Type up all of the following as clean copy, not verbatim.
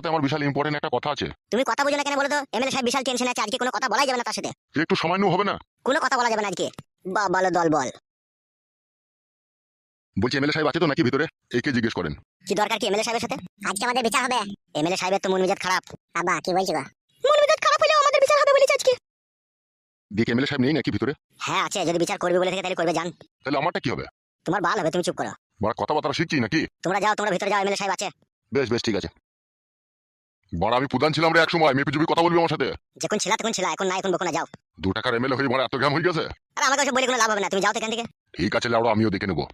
সাথে আমার বিশাল ইম্পর্টেন্ট একটা কথা আছে। তুমি কথা বুঝো না কেন বলো তো? এমএলএ সাহেব বিশাল টেনশন আছে, আজকে কোনো কথা বলাই যাবে না তার সাথে। একটু সামান্য হবে না? কোনো কথা বলা যাবে না আজকে। বলো দল বল। বলছি এমএলএ সাহেব আছে তো নাকি ভিতরে? একে জিজ্ঞেস করেন। কি দরকার কি এমএলএ সাহেবের সাথে? আজকে আমাদের বিচার হবে। এমএলএ সাহেবের তো মন মেজাজ খারাপ। বাবা কি বলছো গো? মন মেজাজ খারাপ হলেও আমাদের বিচার হবে বলেছে আজকে। দেখি এমএলএ সাহেব নেই নাকি ভিতরে? হ্যাঁ আছে, যদি বিচার করবে বলে থাকে তাহলে করবে, যান। তাহলে আমারটা কি হবে? তোমার বাল হবে, তুমি চুপ করো। বড় কথাবার্তা শিখছি নাকি? তোমরা যাও, তোমরা ভিতরে যাও, এমএলএ সাহেব আছে। বেশ বেশ ঠিক আছে। বড় আমি প্রধান ছিলাম রে এক সময়, মেপি জুবি কথা বলবি আমার সাথে? যখন ছিলা তখন ছিলা, এখন না, এখন বকো না, যাও। 2 টাকার এমএলএ হয়ে বড় এত জ্ঞান হয়ে গেছে। আর আমাকে ওসব বলে কোনো লাভ হবে না, তুমি যাও তো এখান থেকে। ঠিক আছে লাউড়া, আমিও দেখে নেবো।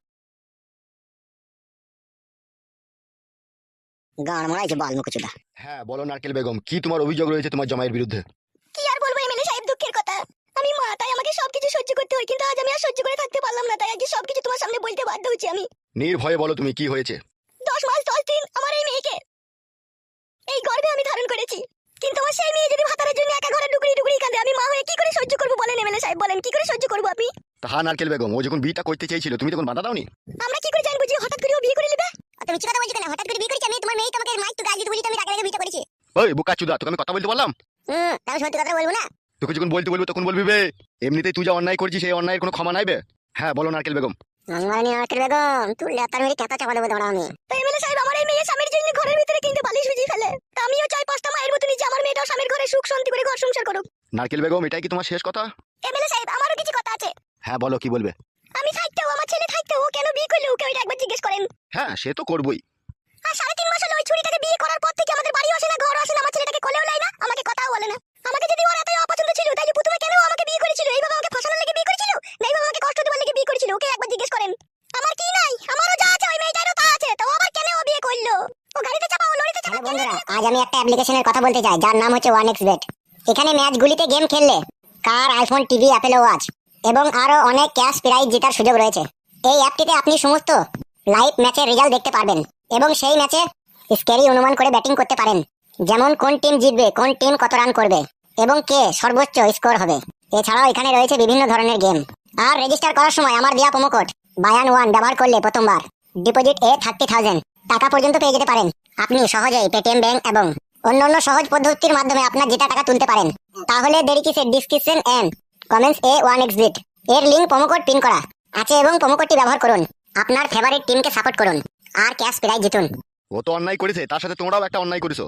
গান মারাইছে বাল মুকুচুদা। হ্যাঁ বলো নারকেল বেগম, কি তোমার অভিযোগ রয়েছে তোমার জামাইয়ের বিরুদ্ধে? কি আর বলবো এমএলএ সাহেব, দুঃখের কথা। আমি মা, তাই আমাকে সবকিছু সহ্য করতে হয়, কিন্তু আজ আমি আর সহ্য করে থাকতে পারলাম না, তাই আজকে সবকিছু তোমার সামনে বলতে বাধ্য হচ্ছি আমি। নির্ভয়ে বলো তুমি কি হয়েছে। 10 মাস 10 দিন আমার এই মেয়েকে এই গর্ভে আমি ধারণ করেছি, কিন্তু আমার সেই মেয়ে যদি ভাতারের জন্য একা ঘরে ডুকরি ডুকরি কাঁদে, আমি মা হয়ে কি করে সহ্য করবো বলেন এমএলএ সাহেব, বলেন কি করে সহ্য করবো আমি? হ্যাঁ নারকেল বেগম, ও যখন বিয়েটা করতে চেয়েছিল তুমি তখন বাধা দাওনি? আমরা কি করে জানবো যে হঠাৎ করে ও বিয়ে করে নেবে? তুমি মিথ্যা কথা বলছো কেন? হঠাৎ করে বিয়ে করেছি আমি? তোমার মেয়ে তোমাকে মাইক তো গালি দিতে বলি, আমি রাগে রাগে বিয়েটা করেছি। ওই বোকাচুদা, তোকে আমি কথা বলতে বললাম? তাহলে সত্যি কথা বলবো না? তোকে যখন বলতে বলবো তখন বলবি বে। এমনিতেই তুই যা অন্যায় করছিস সেই অন্যায়ের কোনো ক্ষমা নাইবে। হ্যাঁ বলো নারকেল বেগম। মানে নারকেল বেগম, তুই লেতার মেরে কেতা চাপা দেবো দাঁড়া আমি। তো এমএলএ সাহেব, আমার এই মেয়ে স্বামীর জন্য ঘরের ভিতরে কিনতে বালিশ ভিজিয়ে ফেলে, তা আমিও চাই 5টা মায়ের মতো নিজে আমার মেয়েটাও স্বামীর ঘরে সুখ শান্তি করে ঘর সংসার করুক। নারকেল বেগম, এটাই কি তোমার শেষ কথা? এমএলএ সাহেব, আমারও কিছু কথা আছে। হ্যাঁ বলো, কি বলবে? আমি থাকতেও, আমার ছেলে থাকতেও ও কেন বিয়ে করলো, ওকে ওইটা একবার জিজ্ঞেস করেন। হ্যাঁ সে তো করবই। আর 3.5 মাস হলো ওই ছুরিটাকে বিয়ে করার পর থেকে আমাদের বাড়ি আসে না, ঘর আসে না, আমার ছেলেটাকে কোলেও লাই না, আমাকে কথাও বলে না। আমাকে যদি ওর এতই অপছন্দ ছিল, তাহলে প্রথমে কেন আমাকে বিয়ে করেছিল? এইভাবে আমাকে ফাঁসানোর লেগে বিয়ে করেছিল, না এইভাবে আমাকে কষ্ট দেওয়ার লেগে বিয়ে করেছিল? ওকে একবার জিজ্ঞেস করেন। আমার কি নাই? আমারও যা আছে ওই মেয়েটারও তা আছে, তো আবার কেন ও বিয়ে করলো? ও গাড়িতে চাপা, ও লরিতে চাপা। বন্ধুরা, আজ আমি একটা অ্যাপ্লিকেশনের কথা বলতে চাই, যার নাম হচ্ছে 1xBet। এখানে ম্যাচগুলিতে গেম খেললে কার, আইফোন, টিভি, অ্যাপল ওয়াচ এবং আরো অনেক ক্যাশ প্রাইজ জেতার সুযোগ রয়েছে। এই অ্যাপটিতে আপনি সমস্ত লাইভ ম্যাচের রেজাল্ট দেখতে পারবেন এবং সেই ম্যাচে স্ক্যারি অনুমান করে ব্যাটিং করতে পারেন, যেমন কোন টিম জিতবে, কোন টিম কত রান করবে এবং কে সর্বোচ্চ স্কোর হবে। এছাড়াও এখানে রয়েছে বিভিন্ন ধরনের গেম। আর রেজিস্টার করার সময় আমার দেওয়া প্রোমো কোড BUY1 ব্যবহার করলে প্রথমবার ডিপোজিট 30,000 টাকা পর্যন্ত পেয়ে যেতে পারেন। আপনি সহজেই পেটিএম ব্যাংক এবং অন্যান্য সহজ পদ্ধতির মাধ্যমে আপনার জেতা টাকা তুলতে পারেন। তাহলে দেরি কিসের? Description and comments A 1xBet এর লিংক প্রোমো কোড পিন করা আছে এবং প্রোমো কোডটি ব্যবহার করুন। আপনার ফেভারিট টিমকে সাপোর্ট করুন আর ক্যাশ প্রাইজ জিতুন। ও তো অন্যায় করেছে, তার সাথে তোমরাও একটা অন্যায় করেছো।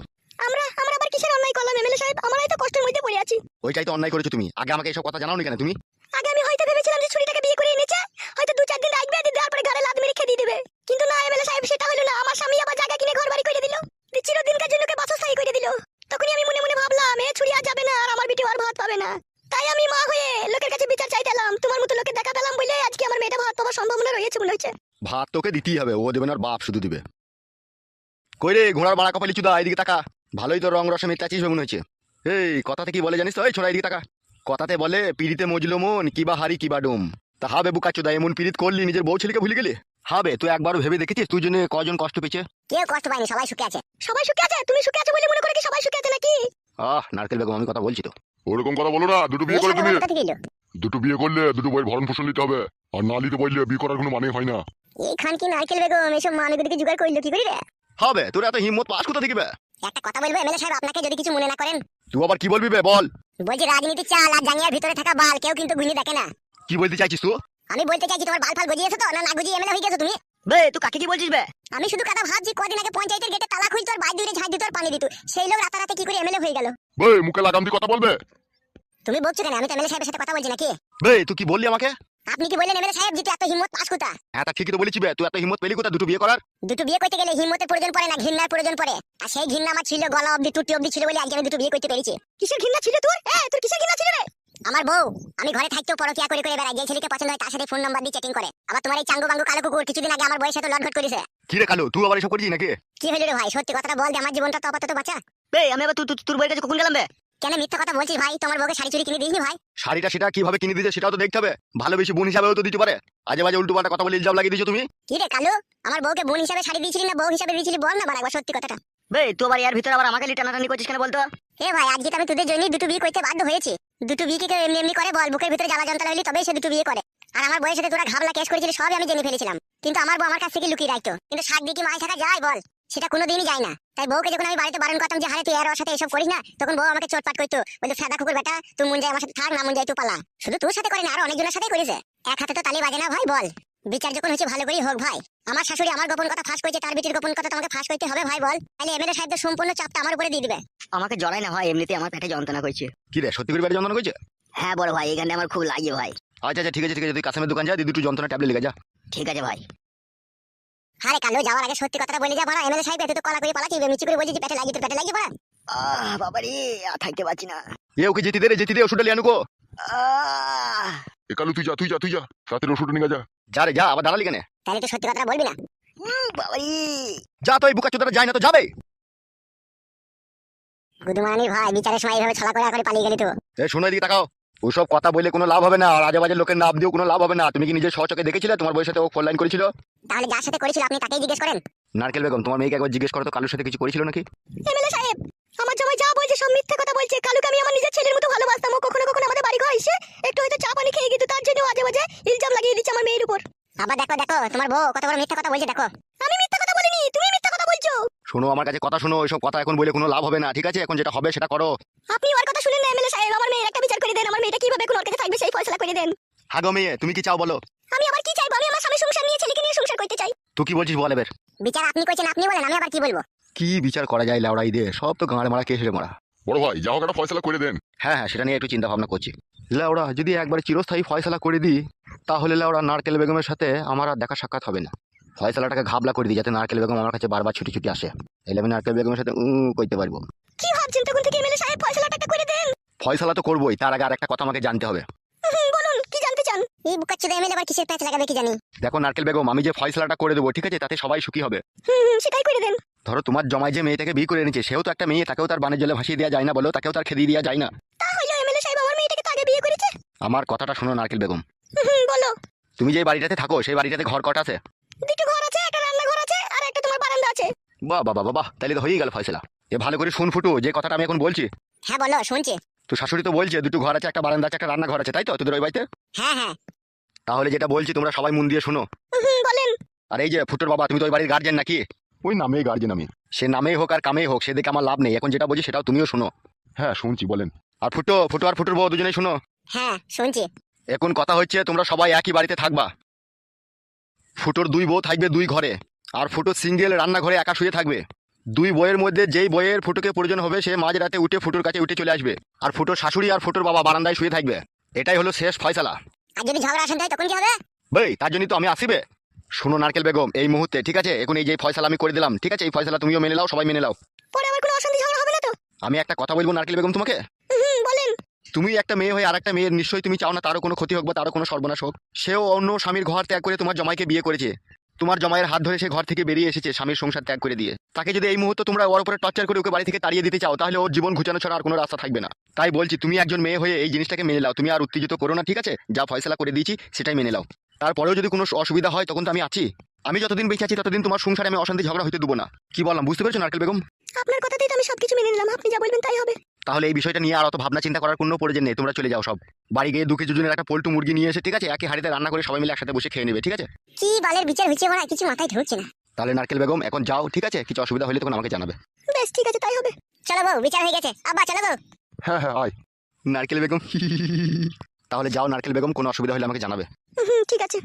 আমরা আবার কিসের অন্যায় করলাম এমএলএ সাহেব? আমরাই তো কষ্টের মধ্যে পড়ে আছি। ওইটাই তো অন্যায় করেছো তুমি। আগে আমাকে এইসব কথা জানাওনি কেন তুমি? আগে আমি হয়তো ভেবেছিলাম যে ছুরিটাকে বিয়ে করে এনেছে, হয়তো 2-4 দিন রাখবে, দেওয়ার পরে ঘরে লাদ মেরে খেয়ে দিয়ে দেবে, কিন্তু না এমএলএ সাহেব, সেটা হলো না। আমার স্বামী আবার জায়গা কিনে ঘর বাড়ি করে দিল, চিরদিনকার জন্য বাসস্থায়ী করে দিল। তখনই আমি মনে মনে ভাবলাম, এ ছুরি আর যাবে না, আর আমার বিটি আর ভাত পাবে না। তাই আমি মা হয়ে লোকের কাছে বিচার চাইতাম, তোমার মতো লোকের দেখা পেলাম বলে আজকে আমার মেয়েটা ভাত পাওয়ার সম্ভাবনা রয়েছে মনে হচ্ছে। ভাত তোকে দিতেই হবে, ও দেবে না, বাপ শুধু দিবে। কই রে ঘোড়ার বাড়া কপালি চুদা, এইদিকে তাকা। ভালোই তো রং রসে মেটাচ্ছিস মনে হচ্ছে। এই কথাতে কি বলে জানিস তো? এই ছোড়া এইদিকে তাকা। কথাতে বলে পিড়িতে মজলো মন, কিবা হারি কিবা ডুম। তা হবে বুকাচুদা, এমন পিড়িত করলি নিজের বউ ছেলেকে ভুলে গেলি? হবে, তুই একবারও ভেবে দেখেছিস তুই জন্য কজন কষ্ট পেয়েছে? কেউ কষ্ট পায়নি, সবাই সুখে আছে। সবাই সুখে আছে? তুমি সুখে আছে বলে মনে করে কি সবাই সুখে আছে নাকি? নারকেল বেগম, আমি কথা বলছি তো। ওরকম কথা বলো না। দুটো বিয়ে করে তুমি, দুটো বিয়ে করলে দুটো বইয়ের ভরণ পোষণ নিতে হবে, আর না নিতে বললে বিয়ে করার কোনো মানে হয় না। এইখান কি নারকেল বেগম এসব মানুষদেরকে জোগাড় করলো কি করি রে? হবে, তোর এত হিম্মত পাস কোথা থেকে বে? একটা কথা বলবো এমএলএ সাহেব, আপনাকে যদি কিছু মনে না করেন। তুই আবার কি বলবি বে, বল। বলছি রাজনীতি চাল আর জাঙ্গিয়ার ভিতরে থাকা বাল কেউ কিন্তু গুনি দেখে না। কি বলতে চাইছিস তুই? আমি বলতে চাইছি, তোমার বাল ফাল গজিয়েছো তো, না গুজিয়ে এমএলএ হয়ে গেছো তুমি? বে তুই কাকে কি বলছিস বে? আমি শুধু কথা ভাবছি, কদিন আগে পঞ্চায়েতের গেটে তালা খুঁজতো আর বাইরে দূরে ঝাঁজ দিত আর পানি দিত, সেই লোক রাতারাতি কি করে এমএলএ হয়ে গেল? বে মুখে লাগাম দিয়ে কথা বলবে। তুমি বলছো কেন? আমি তো এমএলএ সাহেবের সাথে কথা বলছি নাকি? বে তুই কি বললি আমাকে? আপনি কি বললেন এমএলএ সাহেব, যেটা এত হিম্মত পাস কোথা? হ্যাঁ তা ঠিকই তো বলেছি বে, তুই এত হিম্মত পেলি কোথা দুটো বিয়ে করার? দুটো বিয়ে করতে গেলে হিম্মতের প্রয়োজন পড়ে না, ঘৃণার প্রয়োজন পড়ে। আর সেই ঘৃণা আমার ছিল, গলা অবধি টুটি অবধি ছিল বলে আজকে আমি দুটো বিয়ে করতে পেরেছি। কিসের ঘৃণা ছিল তোর? তোর কিসের ঘৃণা ছিল রে? আমার বউ আমি ঘরে থাকতেও পরকিয়া করে করে বেড়ায়, যে ছেলেকে পছন্দ হয় তার সাথে ফোন নাম্বার দিয়ে চ্যাটিং করে। আবার তোমার এই চাঙ্গু বাঙ্গু কালো কুকুর কিছুদিন আগে আমার বউয়ের সাথে লটঘট করেছে। কি রে কালু, তুই আবার এসব করছিস নাকি? কি হলো রে ভাই, সত্যি কথাটা বল দে, আমার জীবনটা তো আপাতত বাঁচা। বে আমি আবার তোর বউয়ের কাছে কখন গেলাম বে? কেন মিথ্যা কথা বলছিস ভাই? তোমার বউকে শাড়ি চুড়ি কিনে দিইনি ভাই? শাড়িটা সেটা কিভাবে কিনে দিয়েছে সেটাও তো দেখতে হবে। ভালোবেসে বোন হিসাবেও তো দিতে পারে। আজে বাজে উল্টো পাল্টা কথা বলে ইলজাম লাগিয়ে দিয়েছো তুমি। কি রে কালু, আমার বউকে বোন হিসাবে শাড়ি দিয়েছিলি না বউ হিসাবে দিয়েছিলি বল না বার একবার সত্যি কথাটা। বে তুই আবার এর ভিতরে আবার আমাকে টানাটানি করছিস কেন বলতো? ভাই আজকে তো আমি তোদের জন্যই দুটো বিয়ে করতে বাধ্য হয়েছি। দুটো বিয়ে কি কেউ এমনি এমনি করে বল? বুকের ভিতরে জ্বালা যন্ত্রণা হলে তবেই সে দুটো বিয়ে করে। আর আমার বউয়ের সাথে তোরা ঘাবলা কেস করেছিলি সবই আমি জেনে ফেলেছিলাম, কিন্তু আমার বউ আমার কাছ থেকে লুকিয়ে রাখতো। কিন্তু শাক দিয়ে কি মাছ থাকা যায় বল? সেটা কোনোদিনই যায় না। তাই বউকে যখন আমি বাড়িতে বারণ করতাম যে হারে তুই আর ওর সাথে এসব করিস না, তখন বউ আমাকে চোটপাট করতো, বলতো ফেদা কুকুর বেটা, তুই মন যায় আমার সাথে থাক, না মন যায় তুই পালা। শুধু তোর সাথে করে না, আরো অনেকজনের সাথে করেছে। এক হাতে তো তালি বাজে না ভাই, বল। বিচার যখন হচ্ছে ভালো করেই হোক ভাই। আমার শাশুড়ি আমার গোপন কথা ফাঁস করেছে, তার বিটির গোপন কথা তোমাকে ফাঁস করতে হবে ভাই, বল। তাহলে এমএলএ সাহেবদের সম্পূর্ণ চাপটা আমার উপরে দিয়ে দিবে। আমাকে জড়াই না ভাই, এমনিতে আমার পেটে যন্ত্রণা করছে। কি রে, সত্যি করে পেটে যন্ত্রণা করছে? হ্যাঁ বড় ভাই, এখানে আমার খুব লাগে ভাই। আচ্ছা আচ্ছা, ঠিক আছে ঠিক আছে, তুই কাসেমের দোকান যা, দি দুটো যন্ত্রণা ট্যাবলেট লেগে যা। ঠিক আছে ভাই। আরে কালো, যাওয়ার আগে সত্যি কথাটা বলে যা বড়। এমএলএ সাহেব তুই তো কলা করে পালাচ্ছিস, মিচি করে বলছিস যে পেটে লাগিয়ে, তোর পেটে লাগিয়ে বড়। বাবা রে, আর থাকতে পারছি না। এ ওকে যেতে দে রে, যেতে দে, ওষুধটা লিয়ে আনুকো। আহ, এ কালু তুই যা রাতের ওষুধ নিয়ে যা। যা রে যা, আবার দাঁড়ালি কেন? তাহলে তুই সত্যি কথাটা বলবি না? বাবা রে। যা তো, এই বুকা চোদাটা যায় না তো যাবে। গুদুমানি ভাই, বিচারের সময় এইভাবে ছলা করে পালিয়ে গেলি তো। এ শোনো, এদিকে তাকাও। ওসব কথা বলে কোনো লাভ হবে না, আর আজে বাজে লোকের নাম দিয়েও কোনো লাভ হবে না। তুমি কি নিজের সচকে দেখেছিলে তোমার বউয়ের সাথে ও ফোন লাইন করেছিল? তাহলে যার সাথে করেছিল আপনি তাকেই জিজ্ঞেস করেন। নারকেল বেগম, তোমার মেয়েকে একবার জিজ্ঞেস করো তো কালুর সাথে কিছু করেছিল নাকি? এমএলএ সাহেব, আমার জামাই যা বলছে সব মিথ্যা কথা বলছে। কালুকে আমি আমার নিজের ছেলের মতো ভালোবাসতাম, ও কখনো কখনো আমাদের বাড়ি ঘর এসে একটু হয়তো চা পানি খেয়ে গেছে, তার জন্য আজে বাজে ইলজাম লাগিয়ে দিচ্ছে আমার মেয়ের উপর। আবার দেখো দেখো, তোমার বউ কত বড় মিথ্যা কথা বলছে, দেখো। আমি মিথ্যা কথা বলিনি, তুমি মিথ্যা কথা বলছো। শোনো আমার কাছে কথা শোনো, ওইসব কথা এখন বলে কোনো লাভ হবে না, ঠিক আছে? এখন যেটা হবে সেটা করো। আপনি ওর কথা শুনেন না এমএলএ সাহেব, আমার মেয়ের একটা বিচার করে দেন। আমার মেয়েটা কিভাবে এখন ওর কাছে থাকবে সেই ফয়সালা করে দেন। হাগো মেয়ে, তুমি কি চাও বলো? আমি আবার কি চাইবো? আমি আমার স্বামী সংসার নিয়ে, ছেলেকে নিয়ে সংসার করতে চাই। তুই কি বলছিস বল এবার? বিচার আপনি কইছেন, আপনি বলেন, আমি আবার কি বলবো? কি বিচার করা যায় লাউড়াই দিয়ে? সব তো গাঁড় মারা কেসে মারা। বড় ভাই যা হোক একটা ফয়সালা করে দেন। হ্যাঁ হ্যাঁ, সেটা নিয়ে একটু চিন্তা ভাবনা করছি। লাউড়া যদি একবার চিরস্থায়ী ফয়সালা করে দিই, তাহলে লাউড়া নারকেল বেগমের সাথে আমার আর দেখা সাক্ষাৎ হবে না। ফয়সালাটাকে ঘাবলা করে দিই, যাতে নারকেল বেগম আমার কাছে বারবার ছুটি ছুটি আসে। এলে আমি নারকেল বেগমের সাথে কইতে পারবো। কি ভাবছেন তখন থেকে এমএলএ সাহেব? ফয়সালাটা একটা করে দেন। ফয়সালা তো করবোই, তার আগে আর একটা কথা আমাকে জানতে হবে। বলুন, কি জানতে চান? এই বুকাচ্চোদা এমএলএ আবার কিসের প্যাচ লাগাবে কি জানি। দেখো নারকেল বেগম, আমি যে ফয়সালাটা করে দেবো, ঠিক আছে, তাতে সবাই সুখী হবে। সেটাই করে দেন। ধরো তোমার জমাই যে মেয়েটাকে বিয়ে করে এনেছে, সেও তো একটা মেয়ে, তাকেও তার বানের জলে ভাসিয়ে দেওয়া যায় না বলো? তাকেও তার খেদিয়ে দেওয়া যায় না? তা হইলো এমএলএ সাহেব, আমার মেয়েটাকে তো আগে বিয়ে করেছে। আমার কথাটা শোনো নারকেল বেগম। বলো। তুমি যে বাড়িটাতে থাকো, সেই বাড়িটাতে ঘর কটা আছে? দুটো ঘর আছে, একটা রান্নাঘর আছে আর একটা তোমার বারান্দা আছে। বাহ বাহ বাহ বাহ, তাহলে তো হয়েই গেল ফয়সালা। এ ভালো করে শুন ফুটু, যে কথাটা আমি এখন বলছি। হ্যাঁ বলো, শুনছি। তো শাশুড়ি তো বলছে দুটো ঘর আছে, একটা বারান্দা আছে, একটা রান্নাঘর আছে, তাই তো তোদের ওই বাড়িতে? হ্যাঁ হ্যাঁ। তাহলে যেটা বলছি তোমরা সবাই মন দিয়ে শোনো। বলেন। আর এই যে ফুটোর বাবা, তুমি তো ওই বাড়ির গার্জেন নাকি? ওই নামে গার্জেন আমি। সে নামেই হোক আর কামেই হোক, সেদিকে আমার লাভ নেই। এখন যেটা বলছি সেটাও তুমিও শোনো। হ্যাঁ শুনছি, বলেন। আর ফুটো আর ফুটোর বউ দুজনেই শোনো। হ্যাঁ শুনছি। এখন কথা হচ্ছে তোমরা সবাই একই বাড়িতে থাকবা। ফুটোর দুই বউ থাকবে দুই ঘরে, আর ফুটো সিঙ্গেল রান্নাঘরে একা শুয়ে থাকবে। দুই বইয়ের মধ্যে যেই বইয়ের ফুটোকে প্রয়োজন হবে, সে মাঝ রাতে উঠে ফুটোর কাছে উঠে চলে আসবে। আর ফুটোর শাশুড়ি আর ফুটোর বাবা বারান্দায় শুয়ে থাকবে। এটাই হলো শেষ ফয়সালা। আর যদি ঝগড়া আসেন তাই তখন কি হবে? ভাই তার জন্যই তো আমি আসিবে। শোনো নারকেল বেগম, এই মুহূর্তে ঠিক আছে, এখন এই যে ফয়সালা আমি করে দিলাম, ঠিক আছে, এই ফয়সালা তুমিও মেনে নাও, সবাই মেনে নাও। পরে আবার কোনো অশান্তি ঝগড়া হবে না তো? আমি একটা কথা বলবো নারকেল বেগম তোমাকে। বলেন। তুমি একটা মেয়ে হয়ে আর একটা মেয়ের নিশ্চয়ই তুমি চাও না তারও কোনো ক্ষতি হোক বা তারও কোনো সর্বনাশ হোক। সেও অন্য স্বামীর ঘর ত্যাগ করে তোমার জামাইকে বিয়ে করেছে। তোমার জামাইয়ের হাত ধরে সে ঘর থেকে বেরিয়ে এসেছে স্বামীর সংসার ত্যাগ করে দিয়ে। তাকে যদি এই মুহূর্তে তোমরা ওর উপরে টর্চার করে ওকে বাড়ি থেকে তাড়িয়ে দিতে চাও, তাহলে ওর জীবন ঘুচানো ছাড়া আর কোনো রাস্তা থাকবে না। তাই বলছি তুমি একজন মেয়ে হয়ে এই জিনিসটাকে মেনে নাও। তুমি আর উত্তেজিত করো না, ঠিক আছে? যা ফয়সালা করে দিয়েছি সেটাই মেনে নাও। তারপরেও যদি কোনো অসুবিধা হয় তখন তো আমি আছি। আমি যতদিন বেঁচে আছি ততদিন তোমার সংসারে আমি অশান্তি ঝগড়া হতে দেবো না। কি বললাম বুঝতে পেরেছো নারকেল বেগম? আপনার কথাতেই তো আমি সবকিছু মেনে নিলাম, আপনি যা বলবেন তাই হবে। তাহলে এই বিষয়টা নিয়ে আর অত ভাবনা চিন্তা করার কোনো প্রয়োজন নেই। তোমরা চলে যাও সব বাড়ি গিয়ে 2 কেজি ওজনের একটা পোল্ট্রি মুরগি নিয়ে এসে, ঠিক আছে, একই হাঁড়িতে রান্না করে সবাই মিলে একসাথে বসে খেয়ে নেবে, ঠিক আছে? কি বালের বিচার হচ্ছে বড়, কিছু মাথায় ঢুকছে না। তাহলে নারকেল বেগম এখন যাও, ঠিক আছে? কিছু অসুবিধা হলে তখন আমাকে জানাবে। বেশ ঠিক আছে, তাই হবে। চলো বউ, বিচার হয়ে গেছে। আব্বা চলো বউ। হ্যাঁ হ্যাঁ আয়। নারকেল বেগম তাহলে যাও নারকেল বেগম, কোনো অসুবিধা হলে আমাকে জানাবে। ঠিক আছে।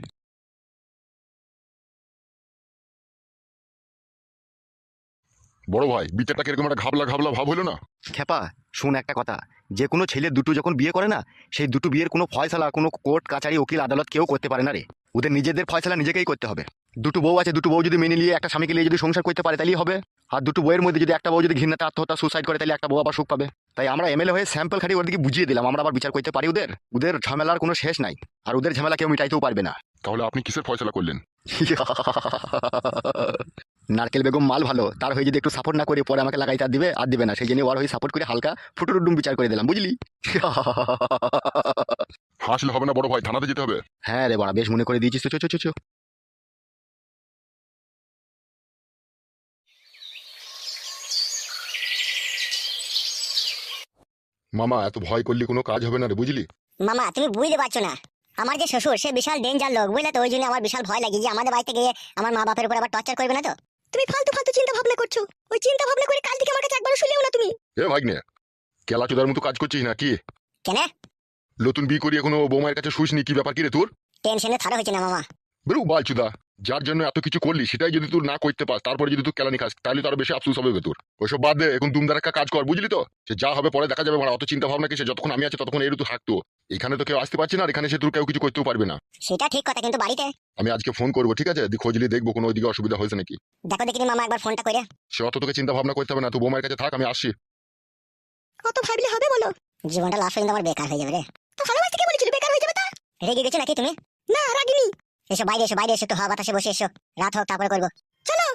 বড় ভাই বিচারটা কিরকম একটা ঘাবলা ঘাবলা ভাব হলো না? খেপা শুন একটা কথা, যে কোনো ছেলে দুটো যখন বিয়ে করে না, সেই দুটো বিয়ের কোনো ফয়সালা কোনো কোর্ট কাছারি উকিল আদালত কেউ করতে পারে না রে। ওদের নিজেদের ফয়সালা নিজেকেই করতে হবে। দুটো বউ আছে, দুটো বউ যদি মেনে নিয়ে একটা স্বামীকে নিয়ে যদি সংসার করতে পারে তাহলেই হবে। আর দুটো বউয়ের মধ্যে যদি একটা বউ যদি ঘৃণাতে আত্মহত্যা সুসাইড করে, তাহলে একটা বউ আবার সুখ পাবে। তাই আমরা এমএলএ হয়ে স্যাম্পল খাটি ওদেরকে বুঝিয়ে দিলাম, আমরা আবার বিচার করতে পারি। ওদের ঝামেলার কোনো শেষ নাই, আর ওদের ঝামেলা কেউ মিটাইতেও পারবে না। তাহলে আপনি কিসের ফয়সালা করলেন? নারকেল বেগম মাল ভালো, তার হয়ে যদি একটু সাপোর্ট না করে পরে আমাকে লাগাইতে আর দিবে না, সেই জন্য ওর হয়ে সাপোর্ট করে হালকা ফুটুরুডুম বিচার করে দিলাম, বুঝলি? হাসলে হবে না বড় ভাই, থানাতে যেতে হবে। হ্যাঁ রে বড়া, বেশ মনে করে দিয়েছিস তো, চো। মামা এত ভয় করলে কোনো কাজ হবে না রে, বুঝলি? মামা তুমি বুঝতে পারছো না, আমার যে শ্বশুর সে বিশাল ডেঞ্জার লোক, বুঝলে তো? ওই জন্য আমার বিশাল ভয় লাগে যে আমাদের বাড়িতে গিয়ে আমার মা বাপের উপর আবার টর্চার করবে না তো। তুমি ফালতু ফালতু চিন্তা ভাবনা করছো। ওই চিন্তা ভাবনা করে কাল থেকে আমার কাছে একবারও শুনলেও না তুমি। এ ভাগ্নে, কেলা চোদার মতো কাজ করছিস না কি? কেন? নতুন বিয়ে করি এখনো বৌমায়ের কাছে শুইসনি, কি ব্যাপার কি রে তোর? টেনশনে থারা হয়েছে না মামা। বেরু বাল চুদা, যার জন্য এত কিছু করলি সেটাই যদি তুই না করতে পাস, তারপরে যদি তুই কেলানি খাস, তাহলে তো আরো বেশি আফসোস হবে তোর। ওইসব বাদ দে, এখন দুমদারাক্কা কাজ কর, বুঝলি তো? সে যা হবে পরে দেখা যাবে, মানে অত চিন্তা ভাবনা কিসে? যতক্ষণ আমি আছি ততক্ষণ এর তো থাকতো। এখানে তো কেউ আসতে পারছে না, আর এখানে সে তোর কেউ কিছু করতেও পারবে না। সেটা ঠিক কথা, কিন্তু বাড়িতে আমি আজকে ফোন করবো, ঠিক আছে? খোঁজলি দেখবো কোনো ওইদিকে অসুবিধা হয়েছে নাকি। দেখো দেখিনি মামা, একবার ফোনটা করে। সে অত তোকে চিন্তা ভাবনা করতে হবে না, তুই বৌমায়ের কাছে থাক, আমি আসছি। কত ভাবলে হবে বলো? জীবনটা লাস্ট পর্যন্ত আমার বেকার হয়ে যাবে রে। তো ভালোবাসতে কে বলেছিল বেকার হয়ে যাবে? তা রেগে গেছো নাকি তুমি? না রাগিনি। এসো বাইরে এসো, বাইরে এসো, একটু হাওয়া বাতাসে বসে এসো। রাত হোক তারপরে করবো। চলো।